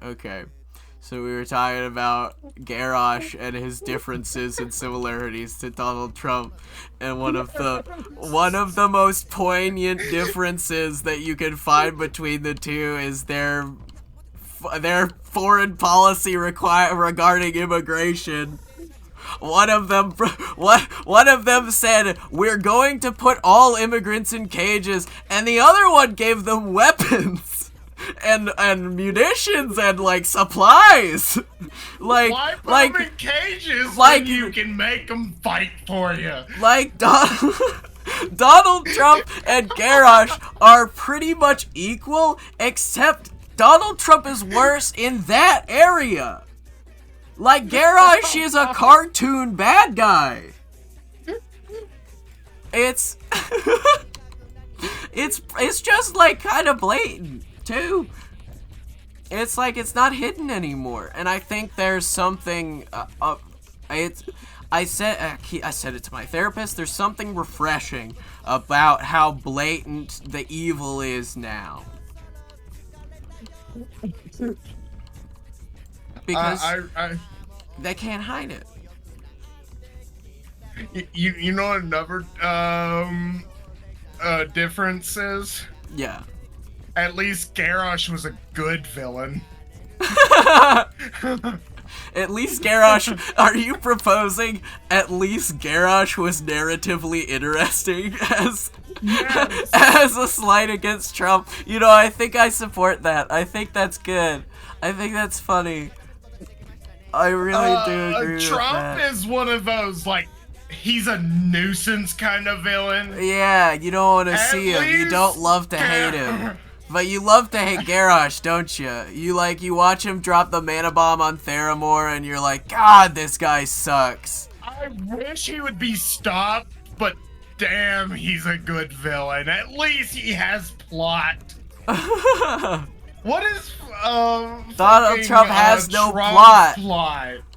Okay. So we were talking about Garrosh and his differences and similarities to Donald Trump, and one of the most poignant differences that you can find between the two is their foreign policy regarding immigration. One of them said, "We're going to put all immigrants in cages," and the other one gave them weapons. And munitions and like supplies, Why put them in cages when you can make them fight for you? Like Donald Trump and Garrosh are pretty much equal, except Donald Trump is worse in that area. Like Garrosh is a cartoon bad guy. It's it's just like kind of blatant. Too. It's like it's not hidden anymore, and I think there's something. I said it to my therapist. There's something refreshing about how blatant the evil is now. Because they can't hide it. You know what another difference is? Yeah. At least Garrosh was a good villain. At least Garrosh, are you proposing at least Garrosh was narratively interesting as as a slight against Trump? You know, I think I support that. I think that's good. I think that's funny. I really do agree with that. Trump is one of those, like, he's a nuisance kind of villain. Yeah, you don't want to see him. You don't love to hate him. But you love to hate Garrosh, don't you? You watch him drop the mana bomb on Theramore, and you're like, God, this guy sucks. I wish he would be stopped, but damn, he's a good villain. At least he has plot. What is Donald Trump has no plot.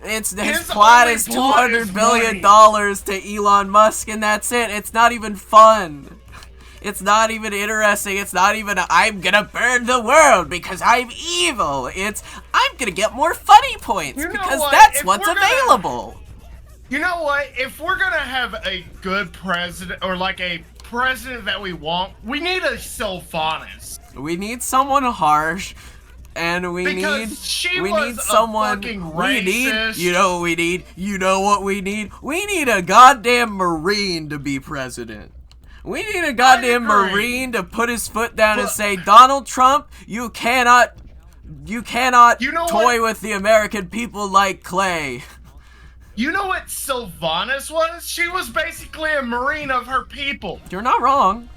His plot is $200 billion to Elon Musk, and that's it. It's not even fun. It's not even interesting. It's not even I'm gonna burn the world because I'm evil. It's I'm gonna get more funny points because that's what's available. You know what? If we're gonna have a good president, or like a president that we want, we need a Sylvanas. We need someone harsh, and we need someone. We need. You know what we need? You know what we need? We need a goddamn Marine to be president. We need a goddamn Marine to put his foot down and say, Donald Trump, you cannot toy with the American people like clay. You know what Sylvanas was? She was basically a Marine of her people. You're not wrong.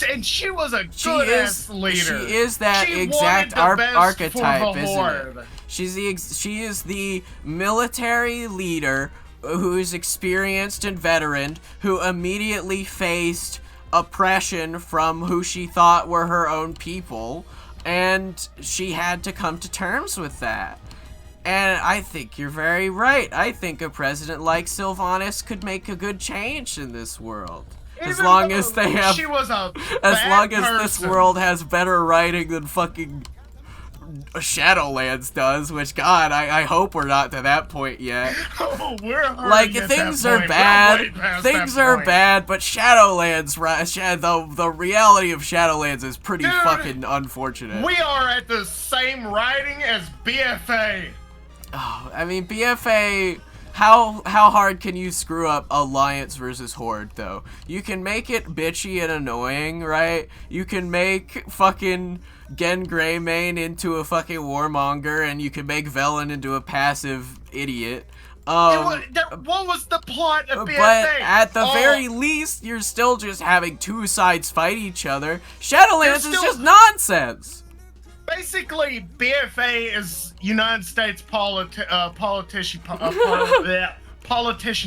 And she was a good-ass leader. She is that exact archetype, isn't it? She is the military leader who is experienced and veteran, who immediately faced oppression from who she thought were her own people, and she had to come to terms with that. And I think you're very right. I think a president like Sylvanas could make a good change in this world. As long as this world has better writing than fucking Shadowlands does, which, God, I hope we're not to that point yet. Oh, we're like, things are bad. Things are bad, but Shadowlands, the reality of Shadowlands is pretty fucking unfortunate. We are at the same writing as BFA. Oh, I mean, BFA... How hard can you screw up Alliance versus Horde, though? You can make it bitchy and annoying, right? You can make fucking Gen Greymane into a fucking warmonger, and you can make Velen into a passive idiot. What was the plot of BFA? But at the very least, you're still just having two sides fight each other. Shadowlands is just nonsense. Basically, BFA is United States politician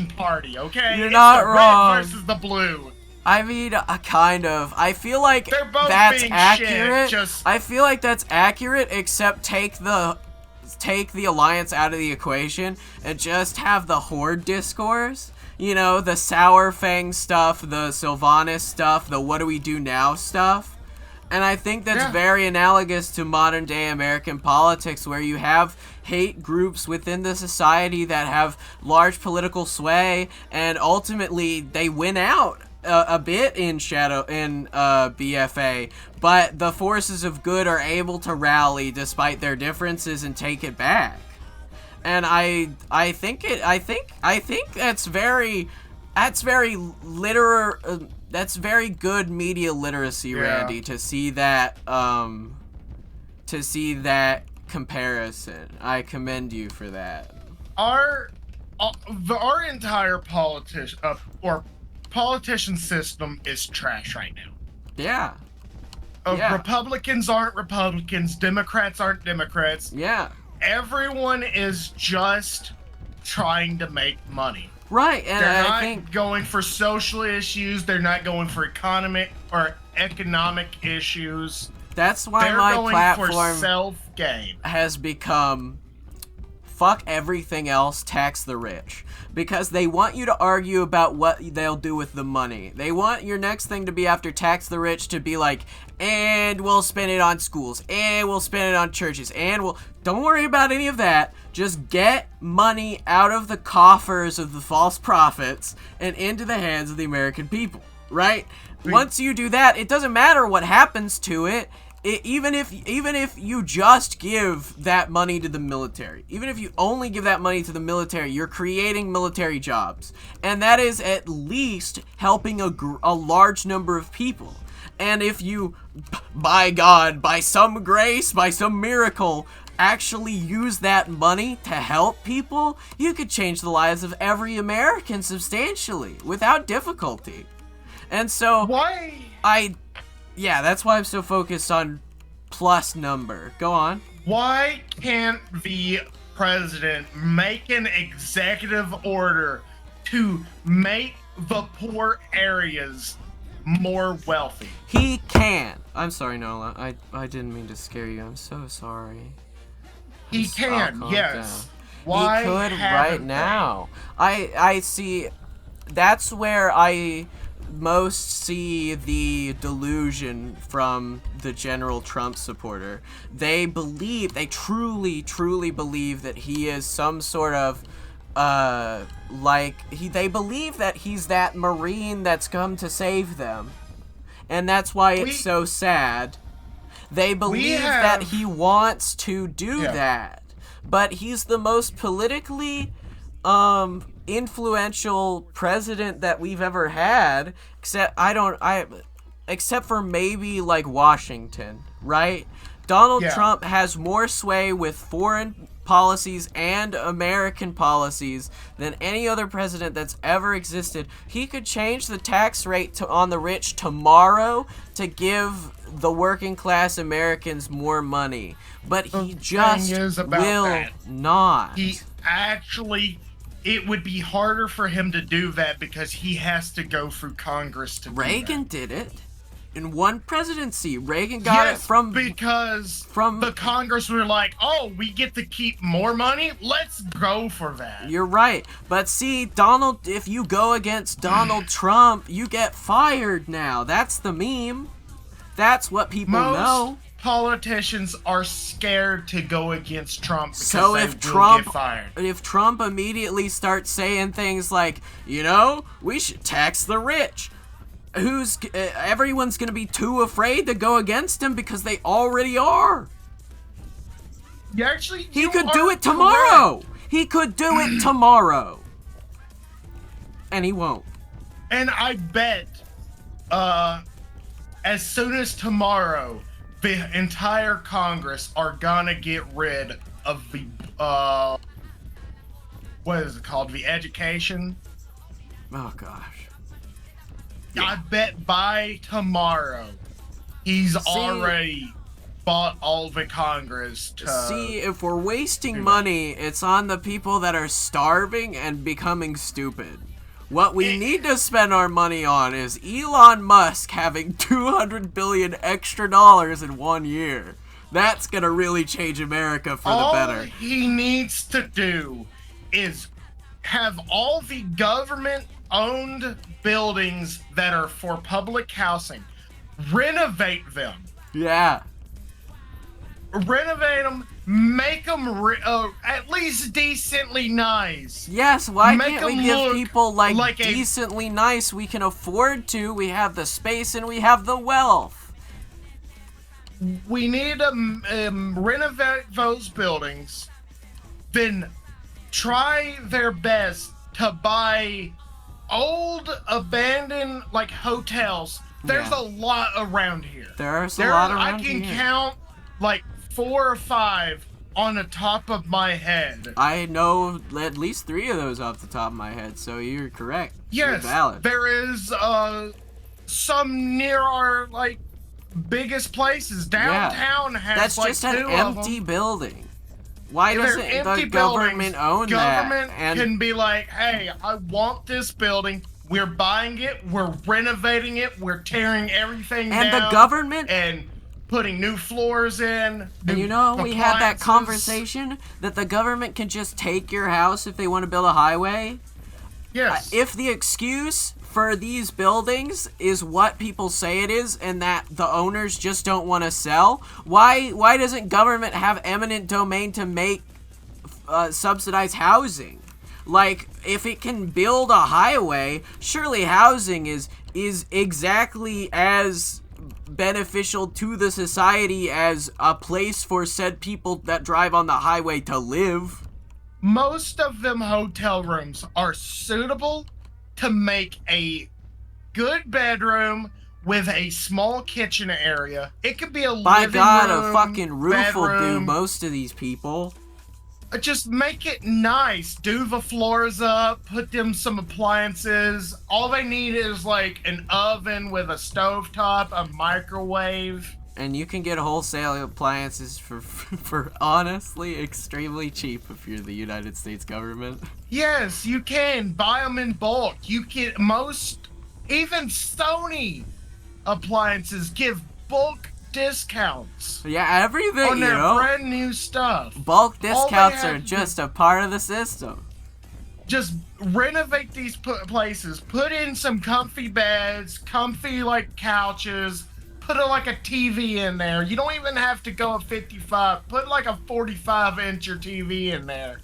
party, okay? You're not wrong. Red versus the blue. I mean, kind of. I feel like that's accurate. I feel like that's accurate, except take the Alliance out of the equation and just have the Horde discourse. You know, the Sour Fang stuff, the Sylvanas stuff, the what do we do now stuff. And I think that's very analogous to modern day American politics, where you have hate groups within the society that have large political sway, and ultimately they win out a bit in BFA, but the forces of good are able to rally despite their differences and take it back. And I think that's very that's very good media literacy, Randy, to see that comparison. I commend you for that. Our entire politician system is trash right now. Yeah. Republicans aren't Republicans. Democrats aren't Democrats. Yeah. Everyone is just trying to make money. Right, and they're not going for social issues. They're not going for economic issues. That's why they're my going platform for self-gain has become fuck everything else, tax the rich. Because they want you to argue about what they'll do with the money. They want your next thing to be, after tax the rich, to be like, and we'll spend it on schools, and we'll spend it on churches, and we'll... Don't worry about any of that. Just get money out of the coffers of the false prophets and into the hands of the American people, right? Once you do that, it doesn't matter what happens to it. Even if you just give that money to the military, even if you only give that money to the military, you're creating military jobs. And that is at least helping a large number of people. And if you, by God, by some grace, by some miracle, actually use that money to help people, you could change the lives of every American substantially, without difficulty. And so, yeah, that's why I'm so focused on plus number. Go on. Why can't the president make an executive order to make the poor areas more wealthy? He can. I'm sorry, Nola. I didn't mean to scare you. I'm so sorry. He can, yes. Why he could right now. I see. That's where I most see the delusion from the general Trump supporter. They truly believe that he is some sort of they believe that he's that Marine that's come to save them. And that's why it's so sad. They believe that he wants to do that. But he's the most politically influential president that we've ever had, except for maybe like Washington, right? Donald Trump has more sway with foreign policies and American policies than any other president that's ever existed. He could change the tax rate on the rich tomorrow to give the working class Americans more money, but he just will not. It would be harder for him to do that because he has to go through Congress to do that. Reagan did it in one presidency. Reagan got it from the Congress were like, oh, we get to keep more money? Let's go for that. You're right. But see, if you go against Donald Trump, you get fired now. That's the meme. That's what people know. Politicians are scared to go against Trump because so they will get fired. If Trump immediately starts saying things like, we should tax the rich, everyone's going to be too afraid to go against him because they already are. He could do it tomorrow. He could do it tomorrow. And he won't. And I bet as soon as tomorrow, the entire Congress are gonna get rid of the what is it called? The education. Oh gosh. I bet by tomorrow he's already bought all the Congress to see. If we're wasting money, it's on the people that are starving and becoming stupid. What we need to spend our money on is Elon Musk having $200 billion extra in 1 year. That's gonna really change America for the better. All he needs to do is have all the government-owned buildings that are for public housing, renovate them, Yeah. Renovate them, make them at least decently nice. Yes, why can't we give people like decently nice? We can afford to. We have the space and we have the wealth. We need to renovate those buildings, then try their best to buy old abandoned like hotels. There's a lot around here. There's a lot around here. I can here. count like 4 or 5 on the top of my head. I know at least 3 of those off the top of my head, so you're correct. Yes, you're valid. There is some near our like biggest places. Downtown has that's like just 2 an empty building. Why doesn't the government own that? Government can be like, hey, I want this building. We're buying it. We're renovating it. We're tearing everything down. And the government and putting new floors in. And you know, we had that conversation that the government can just take your house if they want to build a highway. Yes. If the excuse for these buildings is what people say it is, and that the owners just don't want to sell, why doesn't government have eminent domain to make subsidized housing? Like, if it can build a highway, surely housing is exactly as beneficial to the society as a place for said people that drive on the highway to live. Most of them hotel rooms are suitable to make a good bedroom with a small kitchen area. It could be a By living God, room, a fucking roof bedroom. will do most of these people. Just make it nice. Do the floors up. Put them some appliances. All they need is like an oven with a stovetop, a microwave. And you can get wholesale appliances for honestly extremely cheap if you're the United States government. Yes, you can. Buy them in bulk. You can even Sony appliances give bulk discounts. Yeah, everything, on their brand new stuff. Bulk discounts are just a part of the system. Just renovate these places. Put in some comfy beds, comfy like couches. Put like a TV in there. You don't even have to go 55. Put like a 45-incher TV in there.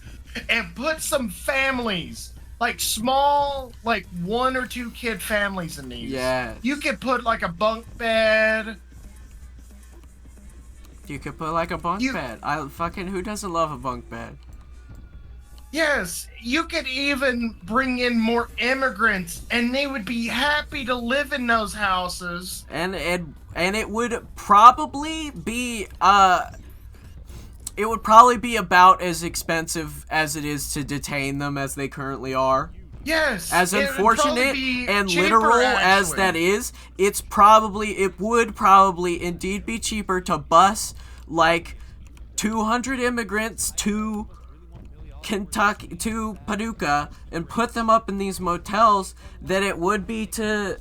And put some families, like small, like 1 or 2 kid families in these. Yeah. You could put like a bunk bed. You could put like a bunk bed. Who doesn't love a bunk bed? Yes, you could even bring in more immigrants, and they would be happy to live in those houses. And it would probably be about as expensive as it is to detain them as they currently are. Yes. As unfortunate and literal as that is, it would probably indeed be cheaper to bus like 200 immigrants to Kentucky, to Paducah, and put them up in these motels than it would be to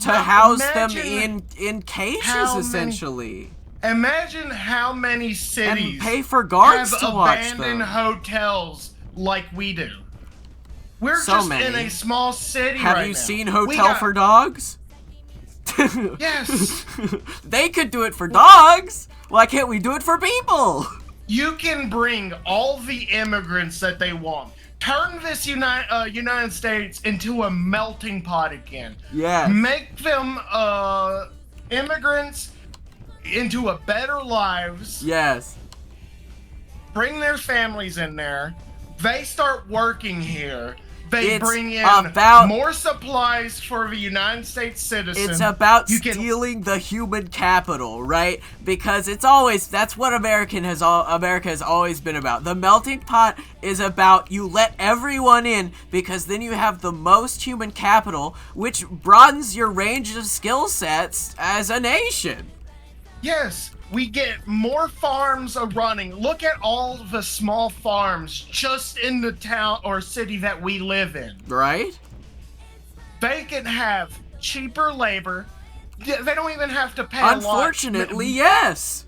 house them in cages, essentially. Imagine how many cities and pay for guards have to watch them. Abandoned hotels like we do. We're so just many. in a small city Have you seen Hotel for Dogs? Yes. They could do it for dogs. Why can't we do it for people? You can bring all the immigrants that they want. Turn this United States into a melting pot again. Yeah. Make them immigrants into a better lives. Yes. Bring their families in there. They start working here. They bring in more supplies for the United States citizen. It's about stealing the human capital, right? Because that's what America has always been about. The melting pot is about you let everyone in because then you have the most human capital, which broadens your range of skill sets as a nation. Yes, we get more farms running. Look at all the small farms just in the town or city that we live in. Right? They can have cheaper labor. They don't even have to pay a lot. Unfortunately, yes.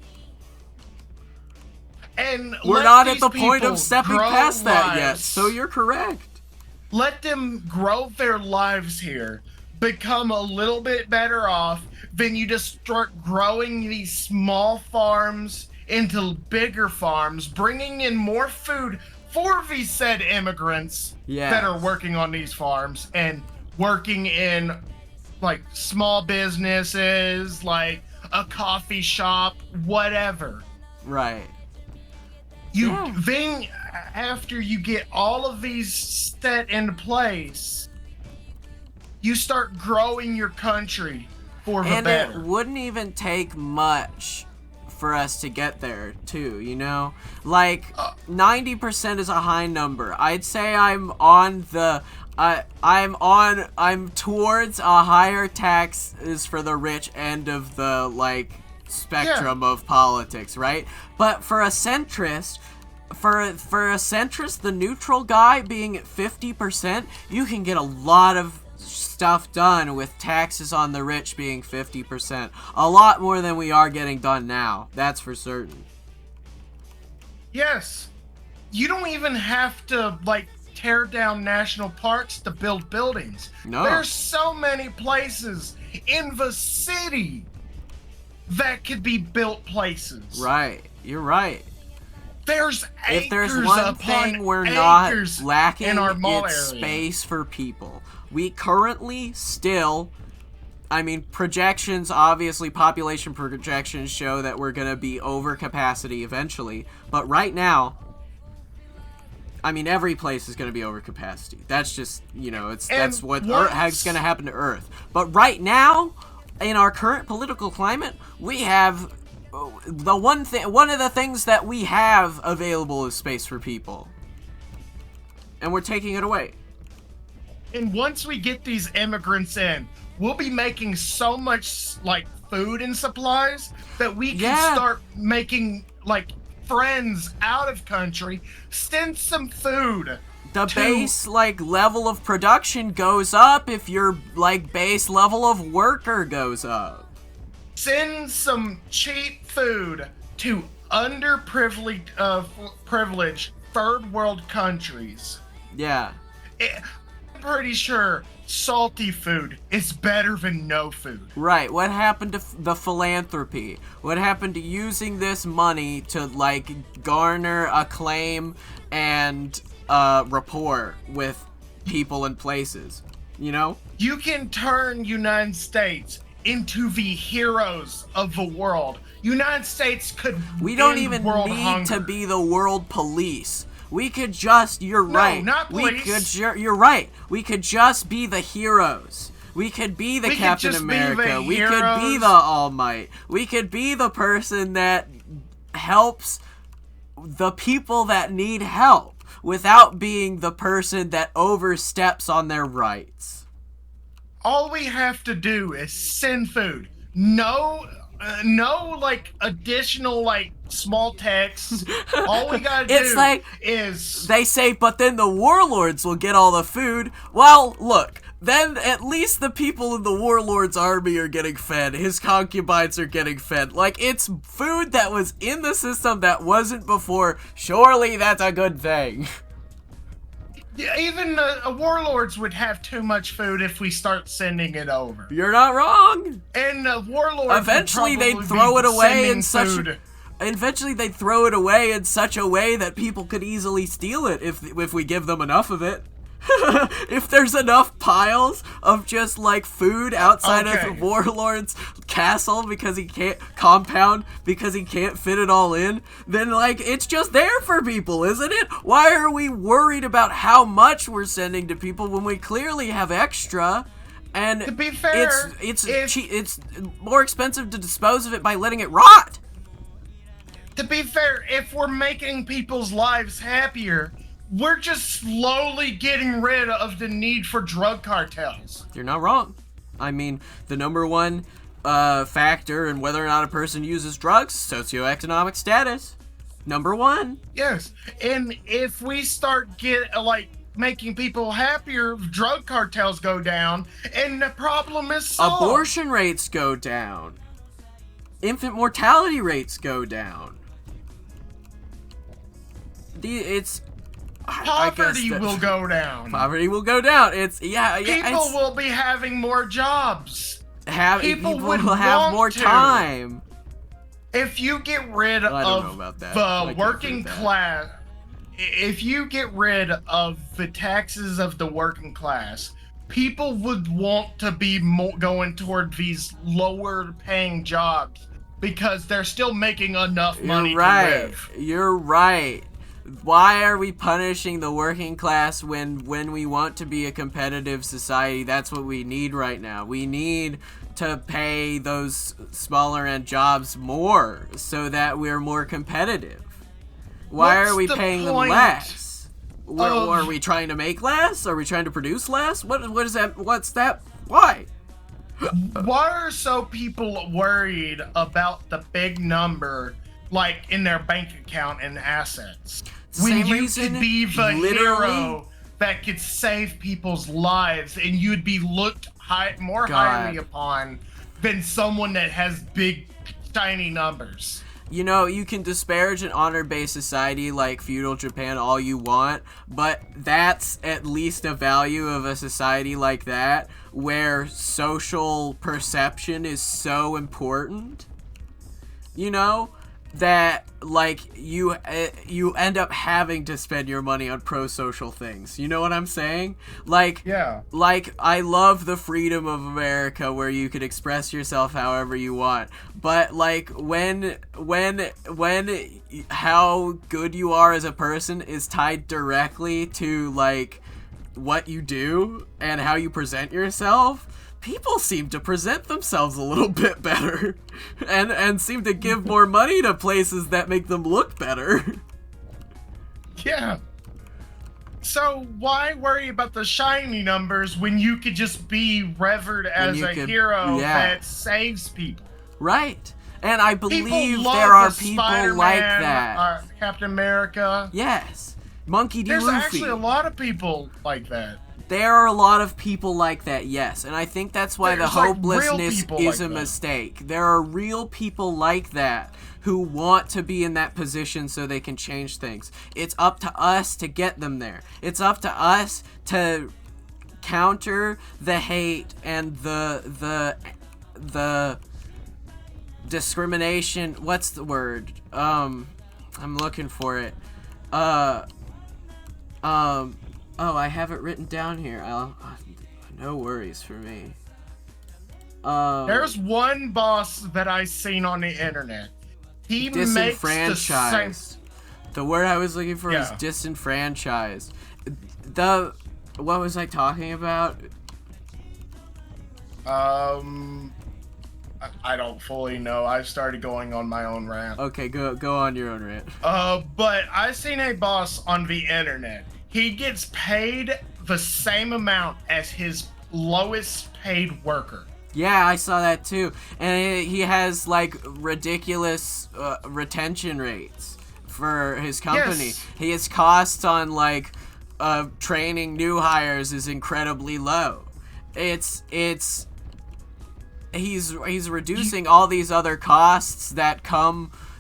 And we're not at the point of stepping past that yet, so you're correct. Let them grow their lives here. become a little bit better off, then you just start growing these small farms into bigger farms, bringing in more food for these said immigrants that are working on these farms and working in like small businesses, like a coffee shop, whatever. Right. Then after you get all of these set into place, you start growing your country for the better. And it wouldn't even take much for us to get there too, you know? Like 90% is a high number. I'd say I'm towards a higher taxes for the rich end of the like spectrum of politics, right? But for a centrist, the neutral guy being at 50%, you can get a lot of stuff done with taxes on the rich being 50%. A lot more than we are getting done now. That's for certain. Yes. You don't even have to, like, tear down national parks to build buildings. No. There's so many places in the city that could be built places. Right. You're right. There's acres if there's one thing we're not lacking, in our mall it's area. Space for people. We currently still, I mean, projections, obviously population projections show that we're going to be over capacity eventually. But right now, I mean, every place is going to be over capacity. That's just, you know, that's what's going to happen to Earth. But right now, in our current political climate, we have one of the things that we have available is space for people. And we're taking it away. And once we get these immigrants in, we'll be making so much like food and supplies that we can start making like friends out of country. Send some food. The base like level of production goes up if your like base level of worker goes up. Send some cheap food to privileged third world countries. Yeah. I'm pretty sure salty food is better than no food. Right. What happened to the philanthropy? What happened to using this money to like garner acclaim and rapport with people and places? You know? You can turn United States into the heroes of the world. United States could We don't even need to be the world police. We could just, you're right. Not police. You're right. We could just be the heroes. We could be the Captain America. We could be the All Might. We could be the person that helps the people that need help without being the person that oversteps on their rights. All we have to do is send food. No like additional like small text. All we gotta do is they say, but then the warlords will get all the food. Well, look, then at least the people in the warlord's army are getting fed. His concubines are getting fed. Like, it's food that was in the system that wasn't before. Surely that's a good thing. Yeah, even warlords would have too much food if we start sending it over. You're not wrong. And warlords eventually they'd throw it away in such. Eventually they'd throw it away in such a way that people could easily steal it if we give them enough of it. If there's enough piles of just like food outside of the warlord's castle because he can't fit it all in, then like it's just there for people, isn't it? Why are we worried about how much we're sending to people when we clearly have extra? And to be fair, it's more expensive to dispose of it by letting it rot. To be fair, if we're making people's lives happier, we're just slowly getting rid of the need for drug cartels. You're not wrong. I mean, the number one factor in whether or not a person uses drugs, socioeconomic status. Number one. Yes, and if we start making people happier, drug cartels go down, and the problem is solved. Abortion rates go down. Infant mortality rates go down. Poverty will go down. Poverty will go down. People will be having more jobs. People will have more time. If you get rid of the working class, if you get rid of the taxes of the working class, people would want to be going toward these lower paying jobs because they're still making enough money to live. You're right. Why are we punishing the working class when we want to be a competitive society? That's what we need right now. We need to pay those smaller end jobs more so that we're more competitive. Why are we paying them less? Are we trying to make less? Are we trying to produce less? What is that? What's that? Why? Why are so people worried about the big number, like in their bank account and assets? When you could be the hero that could save people's lives, and you'd be looked more highly upon than someone that has big, shiny numbers. You know, you can disparage an honor-based society like feudal Japan all you want, but that's at least a value of a society like that, where social perception is so important, you know, that, like, you end up having to spend your money on pro-social things. You know what I'm saying? Like, like, I love the freedom of America where you could express yourself however you want. But, like, when how good you are as a person is tied directly to, like, what you do and how you present yourself, people seem to present themselves a little bit better and seem to give more money to places that make them look better. Yeah. So why worry about the shiny numbers when you could just be revered as a hero that saves people? Right. And I believe there are people like that. Captain America. Yes. Monkey D. Luffy. There's actually a lot of people like that. There are a lot of people like that, yes, and I think that's why the hopelessness is a mistake. There are real people like that who want to be in that position so they can change things. It's up to us to get them there. It's up to us to counter the hate and the discrimination. What's the word? I'm looking for it. Oh, I have it written down here. No worries for me. There's one boss that I seen on the internet. He disenfranchised. The word I was looking for is disenfranchised. What was I talking about? I don't fully know. I started going on my own rant. Okay, go on your own rant. But I seen a boss on the internet. He gets paid the same amount as his lowest paid worker. Yeah, I saw that too. And he has, like, ridiculous retention rates for his company. Yes. His costs on, like, training new hires is incredibly low. He's reducing all these other costs that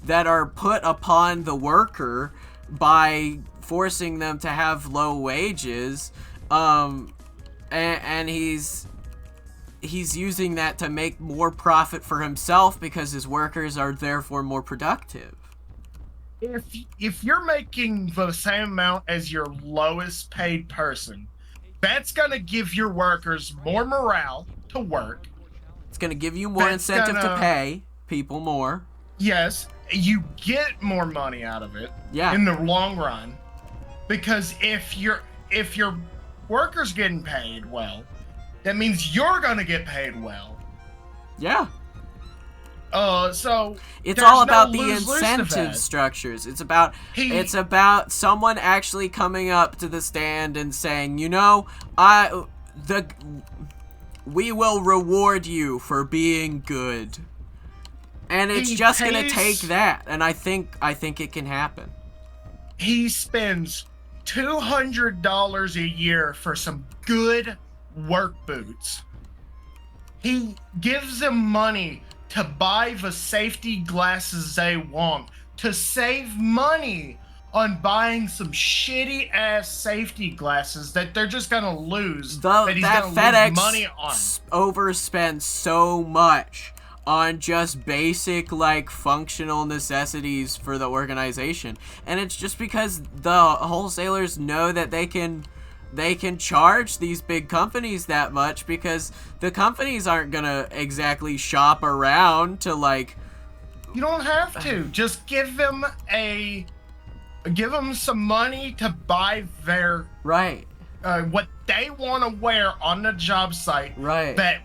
are put upon the worker by forcing them to have low wages, and he's using that to make more profit for himself because his workers are therefore more productive. If you're making the same amount as your lowest paid person, that's gonna give your workers more morale to work. It's gonna give you more incentive to pay people more. Yes, you get more money out of it in the long run. Because if your worker's getting paid well, that means you're gonna get paid well. Yeah. So it's all about the incentive structures. It's about someone actually coming up to the stand and saying, you know, we will reward you for being good. And it's just gonna take that, and I think it can happen. He spends $200 a year for some good work boots. He gives them money to buy the safety glasses they want, to save money on buying some shitty ass safety glasses that they're just gonna lose. That FedEx lose money on. Overspends so much on just basic like functional necessities for the organization, and it's just because the wholesalers know that they can charge these big companies that much, because the companies aren't gonna exactly shop around to like. You don't have to. Just give them some money to buy their right what they want to wear on the job site. Right. That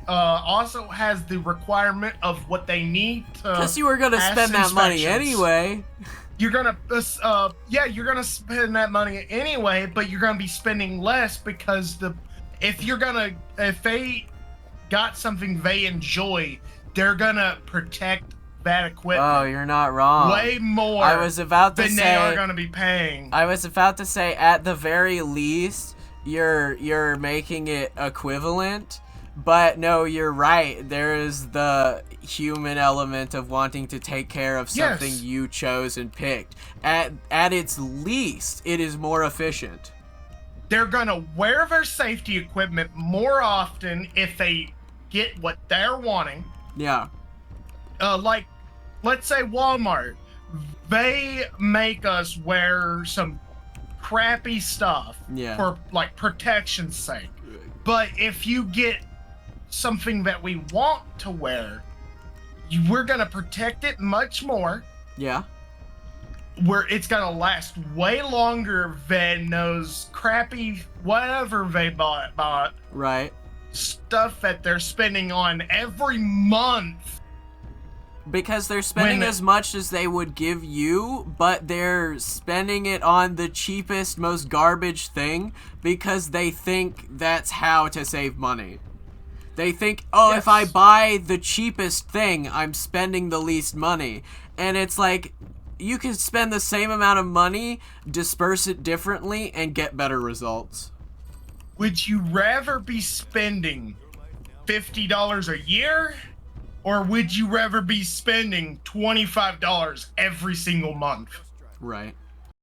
also has the requirement of what they need to. Because you were gonna spend that money anyway. You're gonna spend that money anyway, but you're gonna be spending less because if they got something they enjoy, they're gonna protect that equipment. Oh, you're not wrong. Way more. Than they are gonna be paying. I was about to say, at the very least, you're making it equivalent. But no, you're right. There is the human element of wanting to take care of something you chose and picked. At its least, it is more efficient. They're gonna wear their safety equipment more often if they get what they're wanting. Yeah. Like, let's say Walmart. They make us wear some crappy stuff for like protection's sake. But if you get something that we want to wear, we're gonna protect it much more. Yeah. Where it's gonna last way longer than those crappy whatever they bought. Right. Stuff that they're spending on every month. Because they're spending as much as they would give you, but they're spending it on the cheapest, most garbage thing because they think that's how to save money. They think, if I buy the cheapest thing, I'm spending the least money. And it's like, you can spend the same amount of money, disperse it differently, and get better results. Would you rather be spending $50 a year? Or would you rather be spending $25 every single month? Right.